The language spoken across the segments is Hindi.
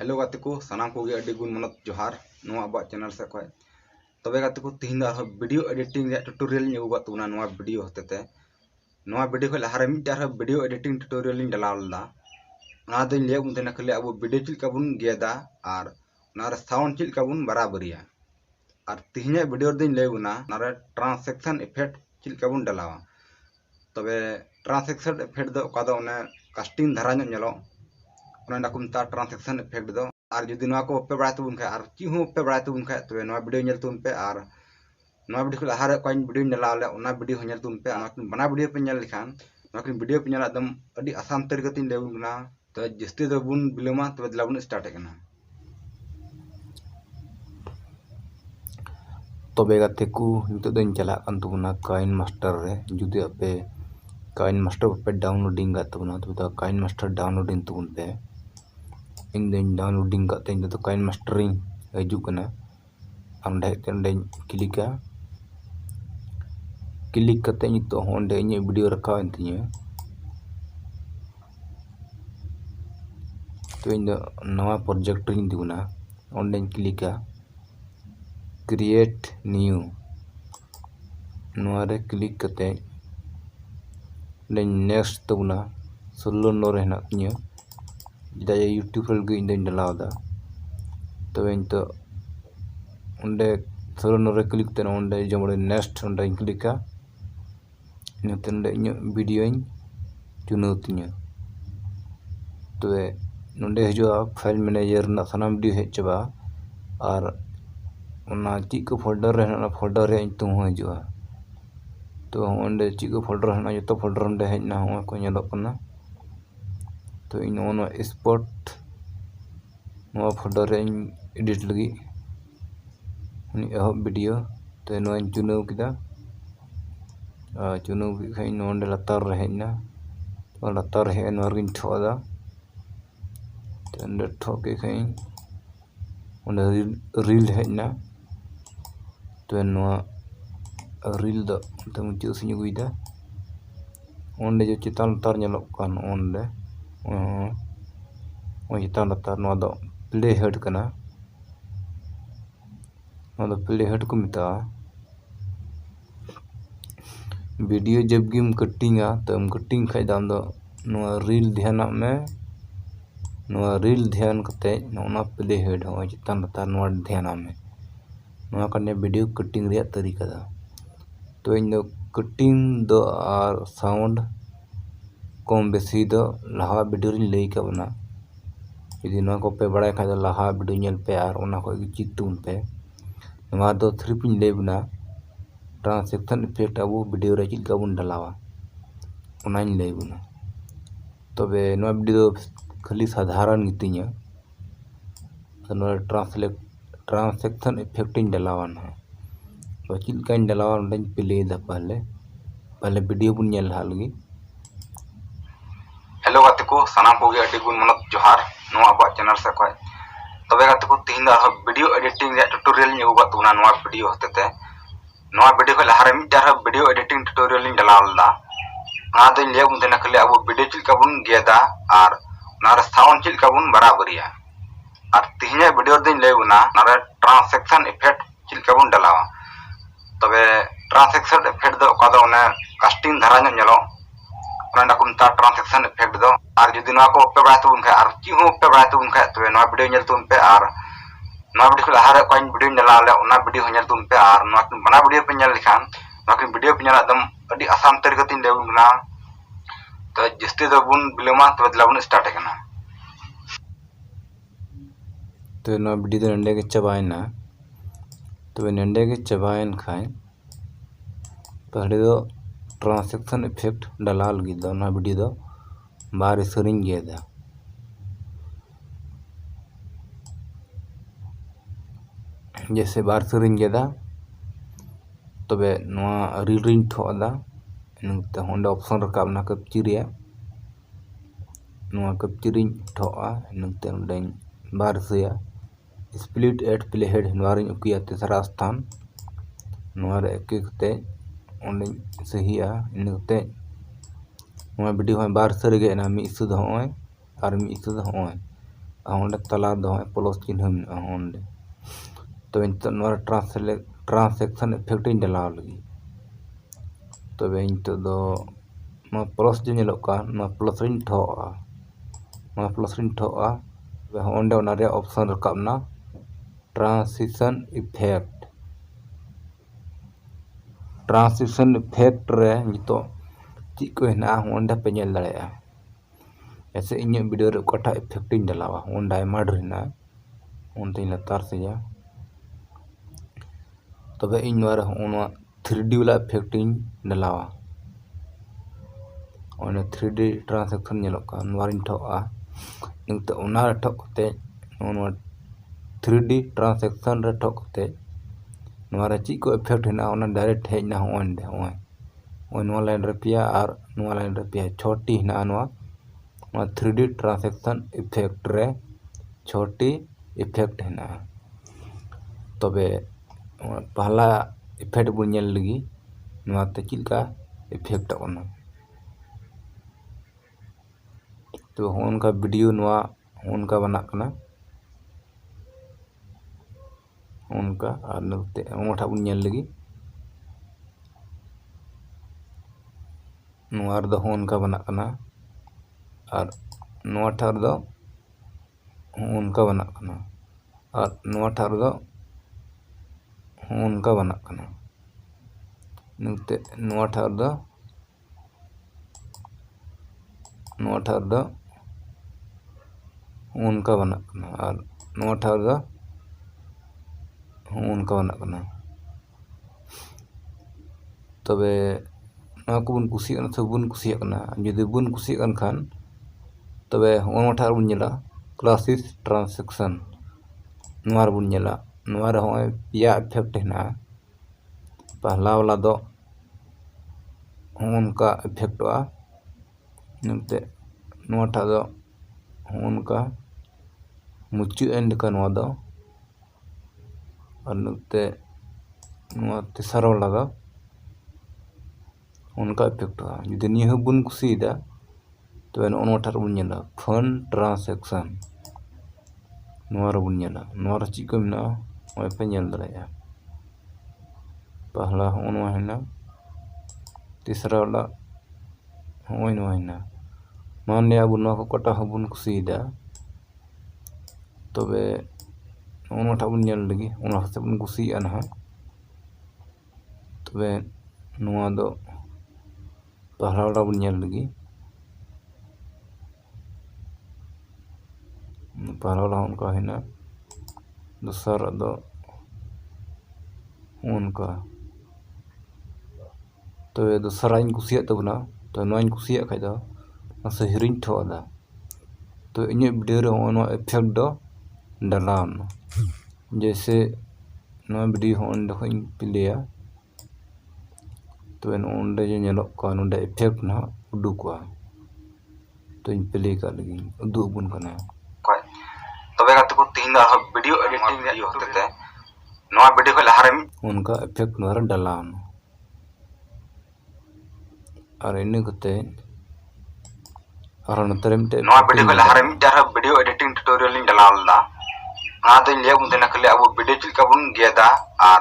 हेलो गाते को सानाम को अड्डी गुण मनत जोहार अब चैनल से खय तबे गाते को तीन वीडियो एडिटिंग ट्यूटोरियल अगुना वीडियो हतेते वीडियो खै लहारे मिटार वीडियो एडिटिंग ट्यूटोरियल डालाव लेदा लिया खाली अब वीडियो चलका बन गेदा और साउंड चलका बन बराबरिया और तीन वीडियो लैबना ट्रांसक्शन इफेक्ट चलका बन डालावा तबे ट्रांसक्शन इफेक्ट कास्टिंग धारा नेलो को मता ट्रांसक्शन इफेक्ट दो और जुदी को पे बड़ा तबन खाय और चीज हो पे बड़ा तबन खाय तबे वीडियो नेल तुम पे और वीडियो लहारे कोई वीडियो नेलाव ले वीडियो नेल तुम पे बना वीडियो पे नेल लेखान वीडियो पे नेल एकदम अड़ी आसान तरीके लेबना तो जस्ती दो बुन बिलोमा तबे दिलाबन स्टार्ट करना तबे गाते को नितो दिन चला कान तबना काइन मास्टर रे जुदी आपे काइन मास्टर पे डाउनलोडिंग गा तबना तो काइन मास्टर डाउनलोडिंग तबन पे इन दिन डाउनलोडिंग करते हैं तो काइन मास्टरिंग हजू कना अंडे क्लिक करते तो अंडे इन वीडियो रखा तीन तो इन नवा प्रोजेक्ट इन दिवना अंडे क्लिका क्रिएट न्यू नवारे क्लिक करते नेक्स्ट तबना 16 नोर हेना तीन जैसे यूट्यूब गे इन डालावदा तब इन तो अंडे 16 नोरे क्लिक तेना अंडे जमड़े नेक्स्ट अंडे क्लिका इनते अंडे इन वीडियो इन चुनाव तीन तो नोंडे हजूआ फाइल मैनेजर ना सानाम वीडियो हेज चाबा और चीज को फोल्डर है फोल्डर रे तुम हजूआ तो अंडे चीज को फोल्डर है जो फोल्डर अंडे हेजना को नेलोग कना तो इन स्पॉट फोल्डर एडिट लगी एहब वीडियो तो चुनाव किदा चुनाव इन लातार हेजना तो लातार हेन ठोदा तो ठोके रील हेजना तो रील तो मुझे से अगुदा अंडे जो चितान लातार अंडे चितान लातार प्ले हेड कना प्ले हेड को मिता वीडियो जब गिम कटिंगा तो कटिंग खाई दाम रील ध्यान में रील ध्यान करते प्ले हेड हो चितान लातार ध्यान में वीडियो कटिंग रे तरीका दा तो इन कटिंग दो और साउंड कम बेसी दो लहा वीडियो लई का बना यदि को पे बड़ा खा लहा वीडियो नेल पे और चीज तुम पे दो थ्री पिन ले बना ट्रांसक्शन इफेक्ट अब वीडियो रे चलका बन डालावा ले बना तबे वीडियो खाली साधारण गितिया तो ट्रांसक्शन इफेक्ट डालावा ना तो चलका डालावा प्ले पहले वीडियो बन नेल लगी हेलो गाते को सानाम को अड्डी गुण मनत जोहार अब चैनल से खय तबे गाते को तीन वीडियो एडिटिंग ट्यूटोरियल अगुना वीडियो हतेते वीडियो खै लहारे मिटार वीडियो एडिटिंग ट्यूटोरियल डालाव लेदा लिया खाली अब वीडियो चलका बन गेदा और साउंड चलका बन बराबरिया और तीन वीडियो लैबना ट्रांसक्शन इफेक्ट चलका बन डालावा तबे ट्रांसक्शन इफेक्ट कास्टिंग धारा नेलो को मता ट्रांसक्शन इफेक्ट दो और जुदी को पे बड़ा तबन खाय और चीज हो पे बड़ा तबन खाय तबे वीडियो नेल तुम पे और वीडियो लहारे कोई वीडियो नेलाव ले वीडियो नेल तुम पे और बना वीडियो पे नेल लेखान वीडियो पे नेल एकदम अड़ी आसान तरीके लेबना तो जस्ती दो बुन बिलोमा तबे दिलाबन स्टार्ट करना तो वीडियो नंडे के चबायना तबे नंडे के चबायन खाय पहले दो ट्रांसक्शन इफेक्ट डाला लगी वीडियो दो बाहर सरिंग गेदा जैसे बाहर सरिंग गेदा तबे रील रिंग ठोदा इनते ऑप्शन रकाबना कैप्चरिया कैप्चरिंग ठोआ इनते बाहर सया स्प्लिट एट प्ले हेड नवारिंग उकिया तेसरा स्थान नवारे एकते अंडे सही इनते वीडियो बार सर गए मिद सुध और मिद सुध onde tala do plus चिन्ह मेना onde तो नितो नोर ट्रांसैक्शन इफेक्ट इन डलाव लगी तबे नितो दो नो प्लस जो नेलोक का नो प्लस रिन ठोआ वे onde ओना रे ऑप्शन रकाबना ट्रांजिशन इफेक्ट रे नितो चीज को हेना onde पे नेल दाड़ेया ऐसे इन वीडियो रे कटा इफेक्ट इन डलावा onde आयमा ढेरना onde लतार से जा तबे इन नोर 3D वाला इफेक्ट इन डलावा ओने 3D ट्रांजैक्शन नेलोक का नोर इन ठोआ नितो ओना ठोकते नोर 3D ट्रांजैक्शन रे ठोकते नोर ची को इफेक्ट हेना ओना डायरेक्ट हेजना onde ओय नो लाइन रे पिया और नो लाइन रे पिया छोटी हेना नो 3D ट्रांजैक्शन इफेक्ट रे छोटी इफेक्ट हेना तबे पहला इफेक्ट बुन नेल लगी नोते चिलका इफेक्ट ओना तो उनका वीडियो नोआ उनका बना कना उनका और नते ओठा बुन नेल लगी नोआर दो उनका बना कना और नोठा दो उनका बना कना और नोठा दो उनका बना कना नते नोठा दो उनका बना कना और नोठा दो उनका बना कना तबे ना को बुन कुसियाना से बुन कुसियाना यदि बुन कुसियान खान तबे ओनोठा बुन नेला क्लासिस ट्रांजैक्शन नोर बुन नेला नोर होय पिया इफेक्ट हेना पहला वाला दो उनका इफेक्ट आ नते नोठा दो उनका मुच्चु एंड का नो दो और नते नो तेसर वाला दो उनका इफेक्ट आ यदि निह बुन कुसिदा तो ओनोठा बुन नेला फंड ट्रांजैक्शन नोर बुन नेला नोर ची को मेना ओय पे नेल दरेया पहला ओनो हेना तीसरा वाला होय नो हेना मान लिया बुन को कटा बुन कुसिदा तबे ओनोठा बुन नेल लगी ओना से बुन कुसिया ना तबे नोआ दो पहला वाला बुन नेल लगी पहला वाला उनका हेना दूसरा दो उनका तो दूसरा इन कुसिया तबना तो नोइन कुसिया खाय दो से हिरिन ठोदा तो इन वीडियो रे ओनो इफेक्ट दो डलान जैसे नो वीडियो onde को इन प्लेया तो onde जे नेलोक का नोंडे इफेक्ट ना उडुकवा तो इन प्ले का लगी उदु बुन कना तबे गाते को तीन दा वीडियो एडिटिंग रे होते नोआ वीडियो को लहारे उनका इफेक्ट नोर डलान और इन कते और नतरे मिटे नोआ वीडियो को लहारे मिटा वीडियो एडिटिंग ट्यूटोरियल इन डलालदा ना तो ले मुदे नखले अब वीडियो चिलका बुन गेदा और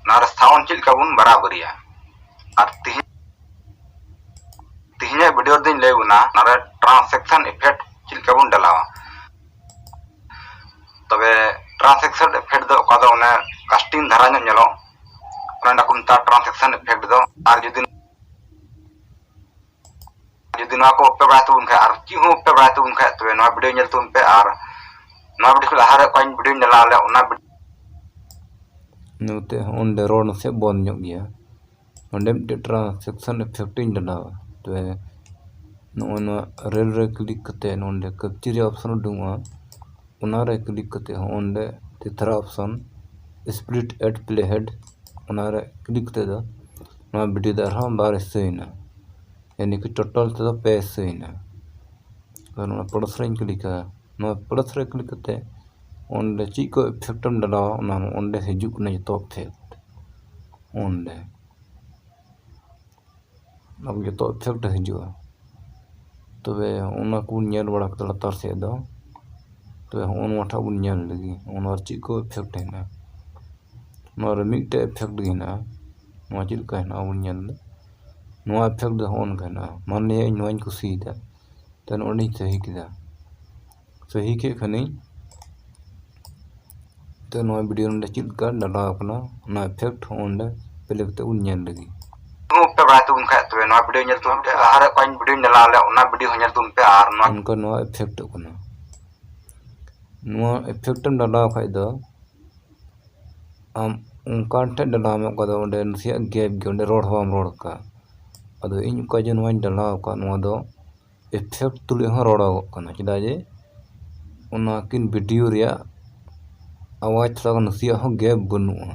नार साउंड चिलका बुन बराबरिया और तिहिने वीडियो दिन ले बुना नार ट्रांजैक्शन इफेक्ट चिलका बुन डलावा तबे ट्रांजैक्शन इफेक्ट दो का दो ने कास्टिंग धारा नेलो ओना कुमता ट्रांजैक्शन इफेक्ट दो और यदि ना को पे बात उनका और की हो पे बात उनका तो ना वीडियो नेल तुम पे और ना वीडियो को लहारे कोइन वीडियो नेलाले ओना नोते onde रोड से बंद ᱧᱚᱜ गया onde मिटे ट्रांजैक्शन इफेक्ट इन डलावा तो नो रेल रे क्लिक करते onde कैप्चर ऑप्शन उडुंगा ओना रे क्लिक करते onde तीसरा ऑप्शन स्प्लिट एड प्ले हेड ओना रे क्लिक करते दो ना वीडियो दर हम बार सेना यानी कि टोटल तो पे सेना और ना प्लस रे क्लिक ना प्लस रे क्लिक करते onde ची को इफेक्ट डलावा ओना onde हिजुक ना तो इफेक्ट onde अब ये तो इफेक्ट हिजुआ तबे ओना को नेल बड़ा कते लातार से दो तबे नोआ ठा बुन नेल लगी ओना चीज को इफेक्ट है ना नोआ रे मिटे इफेक्ट गिना नोआ चीज का है बुन नेल नोआ इफेक्ट दो होन गना मान लिया नोआñ कुसी दा तन ओनी सही किदा सही के खनी तो नोआ वीडियो ने चीज का डाला अपना ना इफेक्ट होंडे पहले कते बुन नेल लगी पे बड़ा तुम खा तो नोआ वीडियो नेल तुम पे आर कोई वीडियो नेला ले ओना वीडियो नेल तुम पे आर नोआ उनका नोआ इफेक्ट कना नोआ इफेक्ट डाला खाइ दो आम उनकान ठे डाला में का दो ओंडे नसिया गैप गे ओंडे रोड हवाम रोड का अदो इन का जे नोआ डाला का नोआ दो इफेक्ट तुले हो रोड़ा कना चदा जे ओना किन वीडियो रिया आवाज थोड़ा नसिया हो गैप बनुआ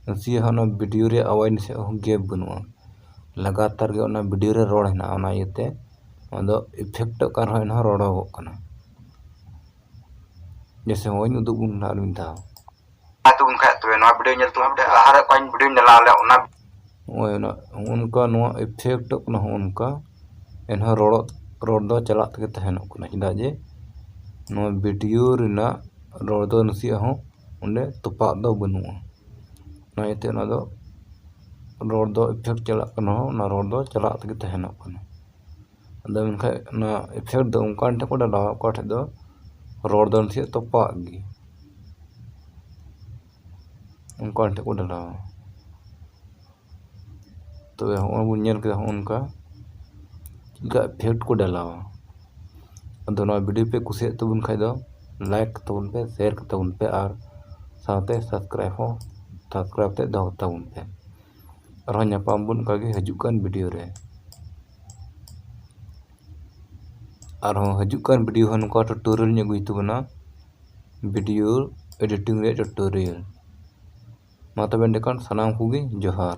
नसिया हो ना वीडियो रे आवाज नसिया हो गैप बनुआ लगातार गे ओना वीडियो रे रोड है ओना इते अदो इफेक्ट कर हो ना रोड़ा कना जैसे होइन उदुग बुन ना मिंदा तुम खा तो नोआ वीडियो नेल तुम पे आर कोई वीडियो नेला ले ओना ओना उनका नोआ इफेक्ट कना उनका एनहा रोड दो चला तके तहन कना चदा जे नोआ वीडियो रिना रोड दो नसिया हो ओंडे तोपा दो बनुआ ना इते ना दो रोड दो इफेक्ट चला कना ना रोड दो चला तके तहन कना अदो उनका ना इफेक्ट दो उनकान ठे को डाला को ठे दो रोड दो नसिया तोपा गी उनकान ठे को डाला तो हो बुन नेल के उनका का इफेक्ट को डाला अदो ना वीडियो पे कुसे तबुन खाइ दो लाइक तबुन पे शेयर तबुन पे और साथे सब्सक्राइब ते दो तबुन पे और ᱧᱟᱯᱟᱢ बुन का हजूक कान वीडियो रे और हजूक कान वीडियो हो नुका ट्यूटोरियल ने गुई तबना वीडियो एडिटिंग रे ट्यूटोरियल मा तबे देखान सनाम कुगी जोहार।